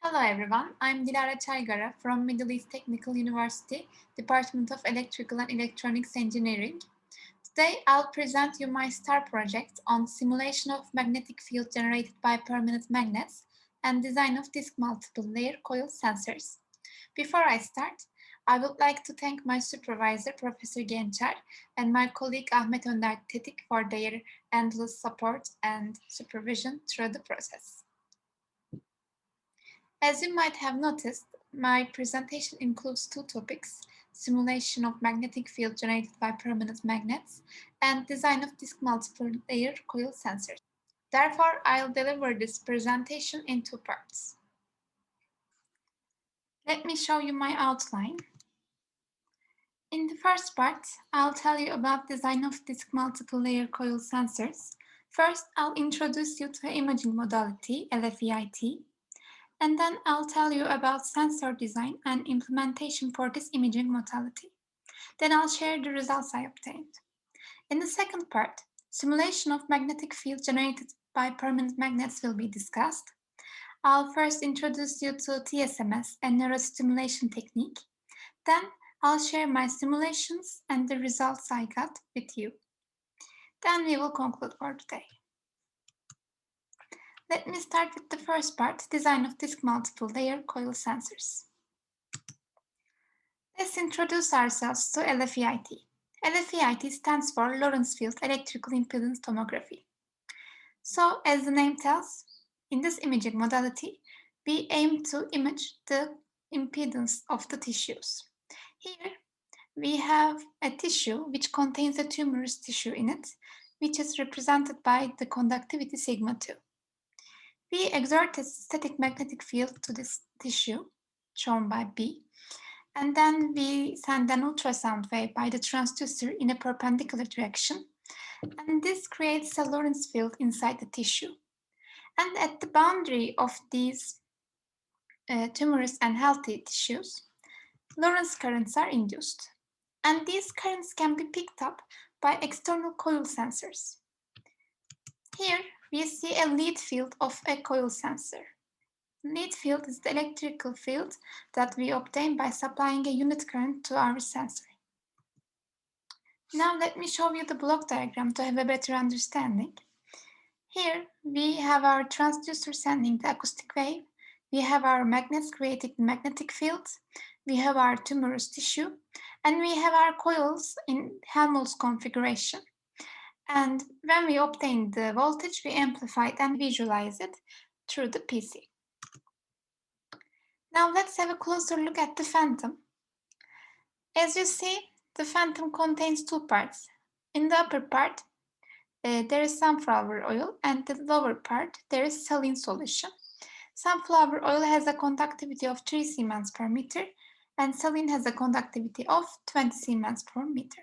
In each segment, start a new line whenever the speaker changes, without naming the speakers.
Hello everyone, I'm Dilara Çaygara from Middle East Technical University, Department of Electrical and Electronics Engineering. Today I'll present you my STAR project on simulation of magnetic field generated by permanent magnets and design of disk multiple layer coil sensors. Before I start, I would like to thank my supervisor, Professor Gençer, and my colleague Ahmet Önder Tetik for their endless support and supervision through the process. As you might have noticed, my presentation includes two topics: simulation of magnetic field generated by permanent magnets and design of disk multiple layer coil sensors. Therefore, I'll deliver this presentation in two parts. Let me show you my outline. In the first part, I'll tell you about design of disk multiple layer coil sensors. First, I'll introduce you to imaging modality, LFEIT. And then I'll tell you about sensor design and implementation for this imaging modality. Then I'll share the results I obtained. In the second part, simulation of magnetic field generated by permanent magnets will be discussed. I'll first introduce you to tSMS and neurostimulation technique. Then I'll share my simulations and the results I got with you. Then we will conclude for today. Let me start with the first part, design of disk multiple layer coil sensors. Let's introduce ourselves to LFEIT. LFEIT stands for Lorentz Field Electrical Impedance Tomography. So, as the name tells, in this imaging modality, we aim to image the impedance of the tissues. Here, we have a tissue which contains a tumorous tissue in it, which is represented by the conductivity sigma 2. We exert a static magnetic field to this tissue, shown by B, and then we send an ultrasound wave by the transducer in a perpendicular direction, and this creates a Lorentz field inside the tissue. And at the boundary of these tumorous and healthy tissues, Lorentz currents are induced, and these currents can be picked up by external coil sensors. Here, we see a lead field of a coil sensor. Lead field is the electrical field that we obtain by supplying a unit current to our sensor. Now let me show you the block diagram to have a better understanding. Here we have our transducer sending the acoustic wave, we have our magnets creating the magnetic field, we have our tumorous tissue, and we have our coils in Helmholtz configuration. And when we obtain the voltage, we amplify it and visualize it through the PC. Now let's have a closer look at the phantom. As you see, the phantom contains two parts. In the upper part, there is sunflower oil, and the lower part, there is saline solution. Sunflower oil has a conductivity of 3 Siemens per meter, and saline has a conductivity of 20 Siemens per meter.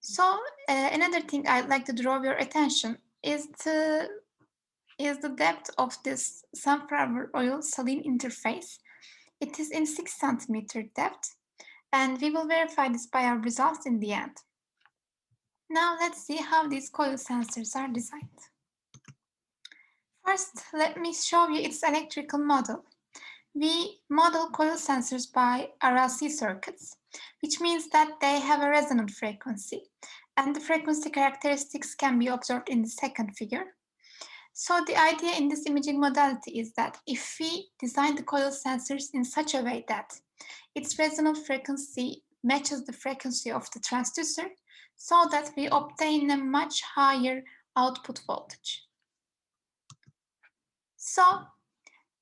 So another thing I'd like to draw your attention is the depth of this sunflower oil saline interface. It is in 6 centimeter depth, and we will verify this by our results in the end. Now let's see how these coil sensors are designed. First, let me show you its electrical model. We model coil sensors by RLC circuits, which means that they have a resonant frequency, and the frequency characteristics can be observed in the second figure. So the idea in this imaging modality is that if we design the coil sensors in such a way that its resonant frequency matches the frequency of the transducer, so that we obtain a much higher output voltage. So,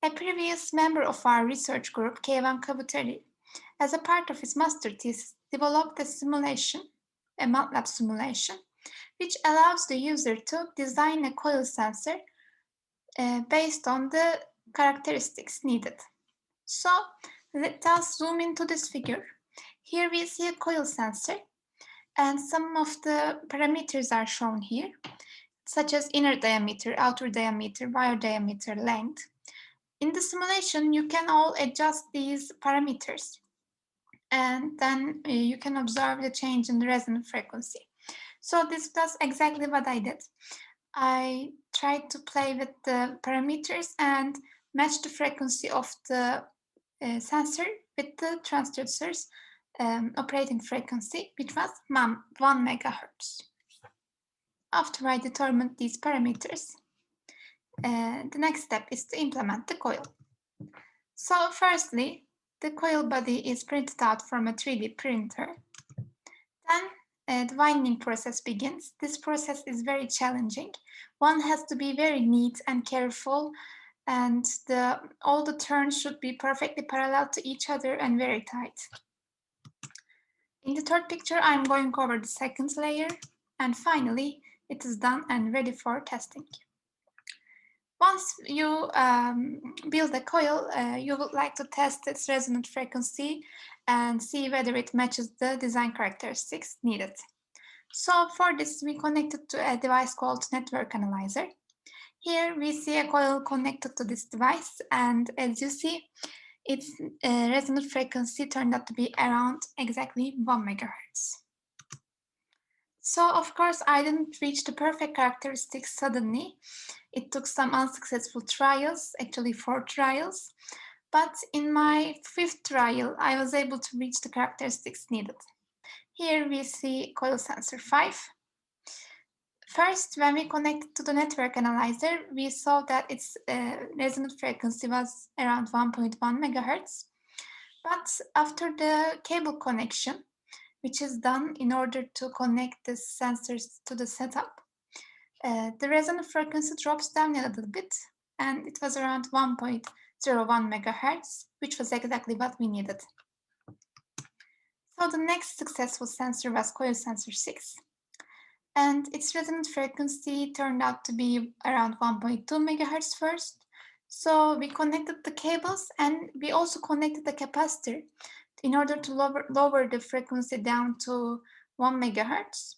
a previous member of our research group, Keyvan Kabuteri, as a part of his master thesis, developed a simulation, a MATLAB simulation, which allows the user to design a coil sensor based on the characteristics needed. So, let us zoom into this figure. Here we see a coil sensor, and some of the parameters are shown here, such as inner diameter, outer diameter, wire diameter, length. In the simulation, you can all adjust these parameters, and then you can observe the change in the resonant frequency. So this was exactly what I did. I tried to play with the parameters, and match the frequency of the sensor with the transducer's operating frequency, which was 1 megahertz. After I determined these parameters, the next step is to implement the coil. So firstly, the coil body is printed out from a 3D printer. Then the winding process begins. This process is very challenging. One has to be very neat and careful, and all the turns should be perfectly parallel to each other and very tight. In the third picture, I'm going over the second layer, and finally, it is done and ready for testing. Once you build a coil, you would like to test its resonant frequency and see whether it matches the design characteristics needed. So for this, we connected to a device called network analyzer. Here we see a coil connected to this device, and as you see, its resonant frequency turned out to be around exactly 1 megahertz. So of course, I didn't reach the perfect characteristics suddenly. It took some unsuccessful trials, actually 4 trials. But in my 5th trial, I was able to reach the characteristics needed. Here we see coil sensor 5. First, when we connected to the network analyzer, we saw that its resonant frequency was around 1.1 megahertz. But after the cable connection, which is done in order to connect the sensors to the setup, the resonant frequency drops down a little bit, and it was around 1.01 megahertz, which was exactly what we needed. So the next successful sensor was coil sensor 6, and its resonant frequency turned out to be around 1.2 megahertz first. So we connected the cables, and we also connected the capacitor in order to lower the frequency down to 1 megahertz.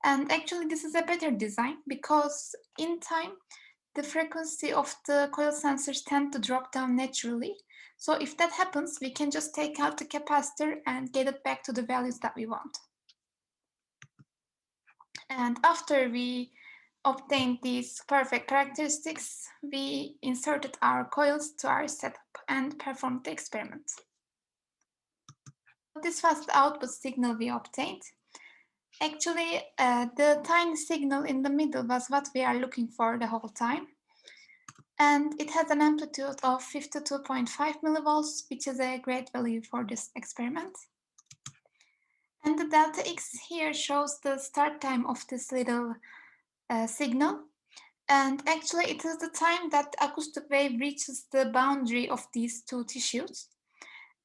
And actually, this is a better design because in time, the frequency of the coil sensors tend to drop down naturally. So if that happens, we can just take out the capacitor and get it back to the values that we want. And after we obtained these perfect characteristics, we inserted our coils to our setup and performed the experiment. This was the output signal we obtained. Actually, the tiny signal in the middle was what we are looking for the whole time. And it has an amplitude of 52.5 millivolts, which is a great value for this experiment. And the delta X here shows the start time of this little signal. And actually, it is the time that the acoustic wave reaches the boundary of these two tissues.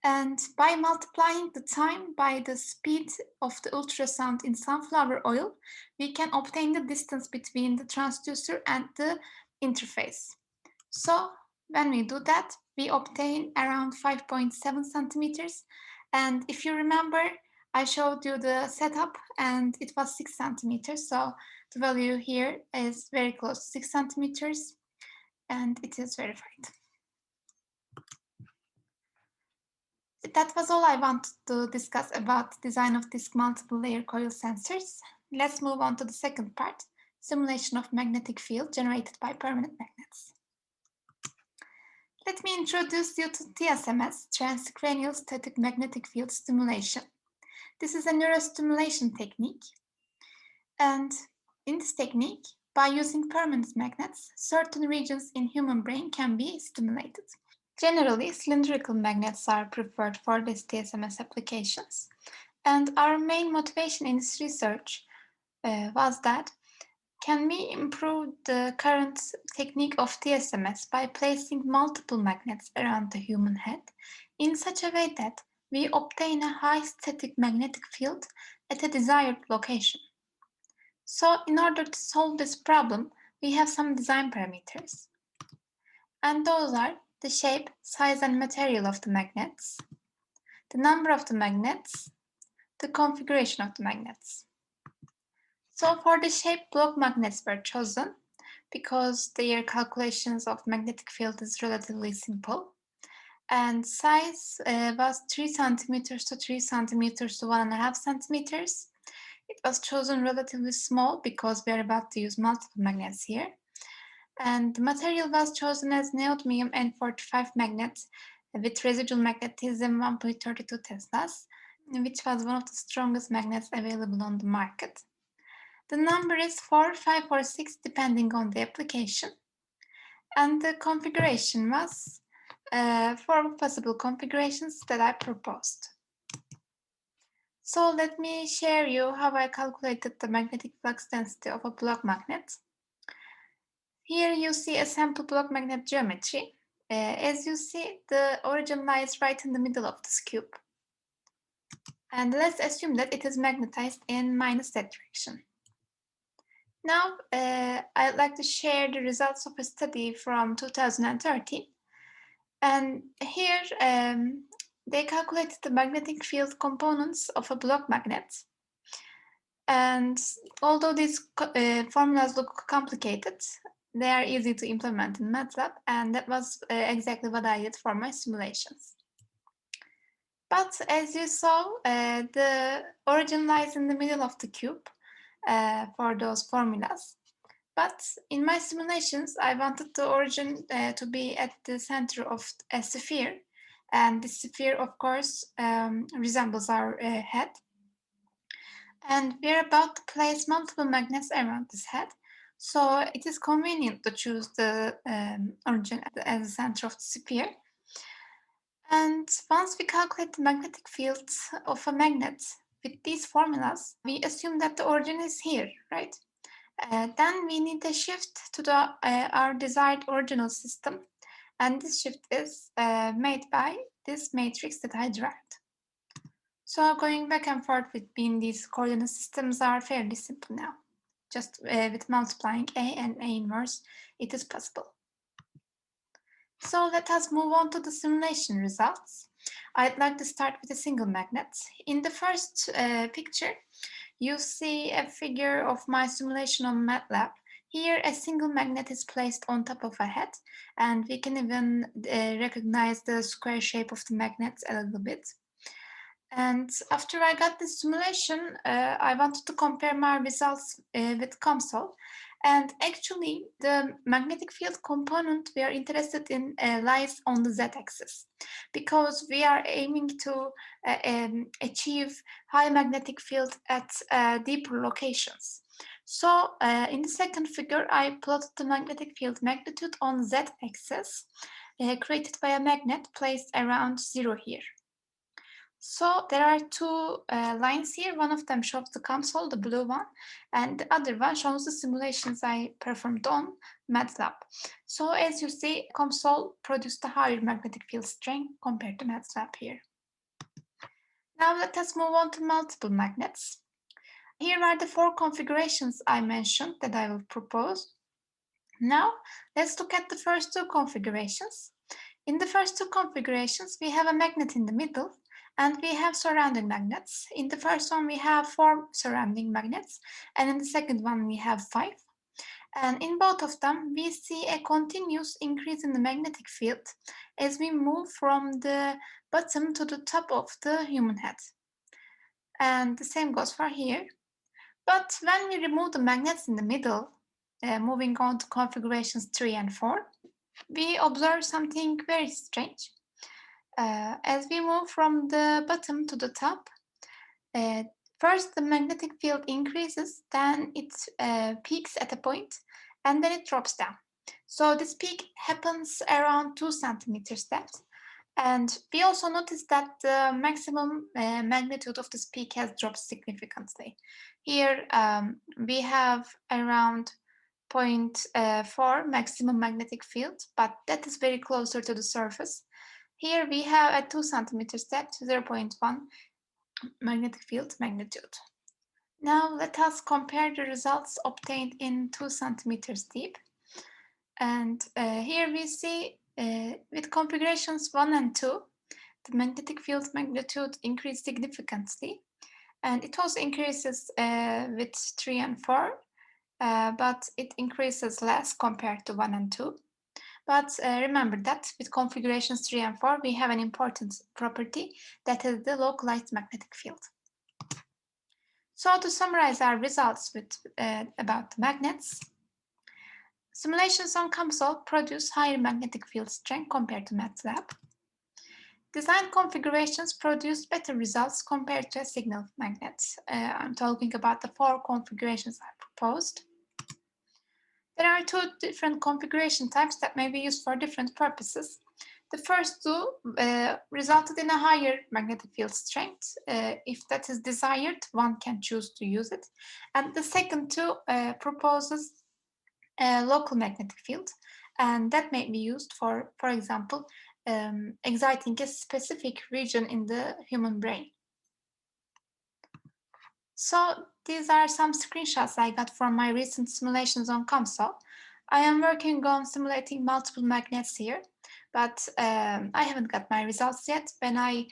And by multiplying the time by the speed of the ultrasound in sunflower oil, we can obtain the distance between the transducer and the interface. So when we do that, we obtain around 5.7 centimeters. And if you remember, I showed you the setup and it was 6 centimeters. So the value here is very close to 6 centimeters, and it is verified. That was all I wanted to discuss about design of disc multiple layer coil sensors. Let's move on to the second part, simulation of magnetic field generated by permanent magnets. Let me introduce you to tSMS, Transcranial Static Magnetic Field Stimulation. This is a neurostimulation technique. And in this technique, by using permanent magnets, certain regions in human brain can be stimulated. Generally, cylindrical magnets are preferred for these tSMS applications. And our main motivation in this research was that can we improve the current technique of tSMS by placing multiple magnets around the human head in such a way that we obtain a high static magnetic field at a desired location? So in order to solve this problem, we have some design parameters. And those are the shape, size, and material of the magnets, the number of the magnets, the configuration of the magnets. So for the shape, block magnets were chosen because their calculations of magnetic field is relatively simple. And size was 3 centimeters to 3 centimeters to 1.5 centimeters. It was chosen relatively small because we are about to use multiple magnets here. And the material was chosen as neodymium N45 magnet with residual magnetism 1.32 teslas, which was one of the strongest magnets available on the market. The number is 4, 5, or 6 depending on the application. And the configuration was 4 possible configurations that I proposed. So let me share you how I calculated the magnetic flux density of a block magnet. Here you see a sample block magnet geometry. As you see, the origin lies right in the middle of this cube. And let's assume that it is magnetized in -z direction. Now, I'd like to share the results of a study from 2013. And here, they calculated the magnetic field components of a block magnet. And although these formulas look complicated, they are easy to implement in MATLAB, and that was exactly what I did for my simulations. But as you saw, the origin lies in the middle of the cube for those formulas. But in my simulations, I wanted the origin to be at the center of a sphere. And the sphere, of course, resembles our head. And we're about to place multiple magnets around this head. So it is convenient to choose the origin as the center of the sphere. And once we calculate the magnetic field of a magnet with these formulas, we assume that the origin is here, right? Then we need a shift to our desired original system. And this shift is made by this matrix that I derived. So going back and forth between these coordinate systems are fairly simple now. Just with multiplying A and A inverse, it is possible. So let us move on to the simulation results. I'd like to start with a single magnet. In the first picture, you see a figure of my simulation on MATLAB. Here, a single magnet is placed on top of a head, and we can even recognize the square shape of the magnet a little bit. And after I got this simulation, I wanted to compare my results with COMSOL. And actually, the magnetic field component we are interested in lies on the z-axis, because we are aiming to achieve high magnetic field at deeper locations. So in the second figure, I plotted the magnetic field magnitude on z-axis created by a magnet placed around 0 here. So there are two lines here. One of them shows the COMSOL, the blue one, and the other one shows the simulations I performed on MATLAB. So as you see, COMSOL produced a higher magnetic field strength compared to MATLAB here. Now let us move on to multiple magnets. Here are the 4 configurations I mentioned that I will propose. Now let's look at the first 2 configurations. In the first 2 configurations, we have a magnet in the middle, and we have surrounding magnets. In the first one, we have 4 surrounding magnets, and in the second one, we have 5. And in both of them, we see a continuous increase in the magnetic field as we move from the bottom to the top of the human head. And the same goes for here. But when we remove the magnets in the middle, moving on to configurations 3 and 4, we observe something very strange. As we move from the bottom to the top, first the magnetic field increases, then it peaks at a point, and then it drops down. So this peak happens around 2 centimeters depth. And we also notice that the maximum magnitude of this peak has dropped significantly. Here we have around 0.4 maximum magnetic field, but that is very closer to the surface. Here we have at 2 centimeters depth 0.1 magnetic field magnitude. Now let us compare the results obtained in 2 centimeters deep. And here we see with configurations 1 and 2, the magnetic field magnitude increased significantly. And it also increases with 3 and 4, but it increases less compared to 1 and 2. But remember that with configurations 3 and 4, we have an important property, that is the localized magnetic field. So to summarize our results about the magnets, Simulations on COMSOL produce higher magnetic field strength compared to MATLAB. Design configurations produce better results compared to a signal magnet. I'm talking about the 4 configurations I proposed. There are 2 different configuration types that may be used for different purposes. The first 2 resulted in a higher magnetic field strength. If that is desired, one can choose to use it. And the second 2 proposes a local magnetic field, and that may be used for example, exciting a specific region in the human brain. So these are some screenshots I got from my recent simulations on COMSOL. I am working on simulating multiple magnets here, but I haven't got my results yet. When I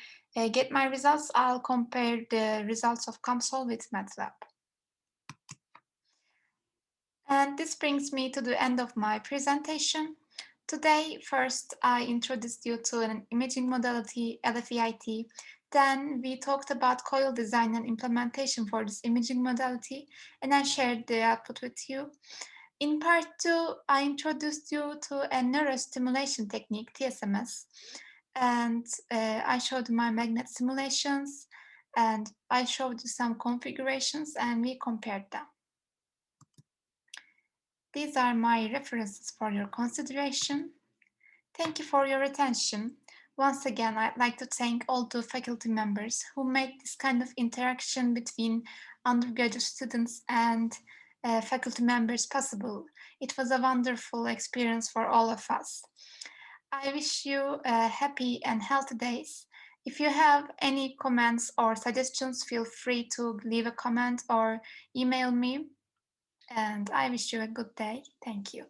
get my results, I'll compare the results of COMSOL with MATLAB. And this brings me to the end of my presentation. Today, first, I introduced you to an imaging modality, LFEIT. Then we talked about coil design and implementation for this imaging modality, and I shared the output with you. In part 2, I introduced you to a neurostimulation technique, tSMS, and I showed my magnet simulations, and I showed you some configurations, and we compared them. These are my references for your consideration. Thank you for your attention. Once again, I'd like to thank all the faculty members who made this kind of interaction between undergraduate students and faculty members possible. It was a wonderful experience for all of us. I wish you happy and healthy days. If you have any comments or suggestions, feel free to leave a comment or email me. And I wish you a good day. Thank you.